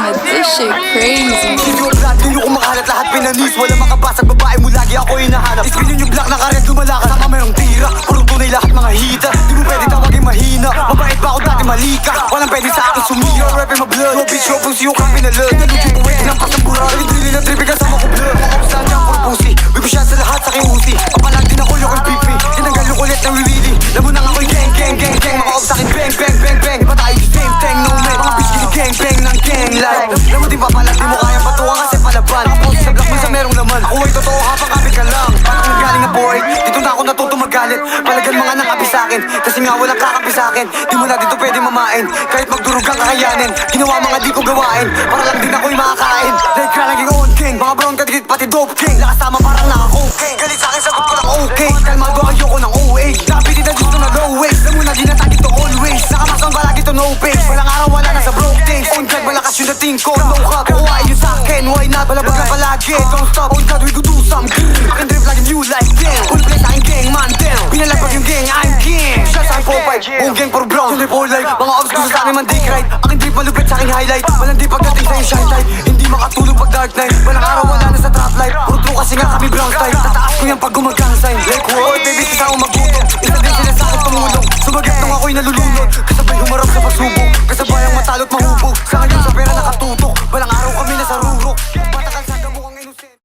God, this shit crazy. Video vlog, ngayon kumakalat lahat pinanis. Wala makabasag, babae mo lagi ako hinahanap. Ispinin yung black na karet, lumalakas sama mayroong tira. Puro tunay lahat mga hita. Di mo pwede tawagin mahina. Mabait ba ako dati malika? Walang pwede sa akin sumira. Rapping my blood, no bitch, yo pussy yung kang pinalag. Tinalugin ko wait, tinampas ng bura. Hindi na tripping kasama ko blood. Mga kapusta niya, puro pussy. Bigo siya sa lahat sa aking usi. Kapalag din ako yung pipi. Tinanggal yung kulit ng wiwili. Lamunang ako'y gang, gang, gang, gang. Mga sa akin bang, bang, bang, bang. Iba tayo same thing, no man. Mga bitch, gini gang, bang ng gang life. Alam mo din papalag, di mo kayang patuwa kasi palaban. Nakapose sa block mo sa merong laman. Ako ay totoo habang kapit ka lang. Parang nagaling na boy, dito na ako natuto magalit. Palagan mga nakabi sa'kin, kasi nga walang kakapi sa'kin. Di mo na dito pwede mamain, kahit magdurog ang kakayanin. Ginawa mga di ko gawain, para lang din ako'y makakain. Like ka naging on king, mga brown kadikit pati dope king. Lakas tama parang naka-cocaine, galit sa'kin sagot ko lang okay. Kalmado ayoko ng OA, napili na dito na low waist. Alam mo na ginatagit to always, nakamasang palagi to no pace. Walang araw wala na sa broke days, on God malakas yung dating ko. No cap, o ay yun sa'kin, why not? Balabag na palagi, don't stop, on God we go do something. Akin drip lagi new like them, full play sa'kin gang man damn. Pinalagpag yung gang, I'm king. Shots I'm 4-5, buong gang puro brown. Yung all life, mga ops gusto sa'kin man dick right. Akin drip malupit sa'king highlight, walang di pagdating sa'yo shine type. Hindi makatulog pag dark night, walang araw wala na sa trap life. Puro true kasi nga kami brown type, tataas ko yan pag gumagal.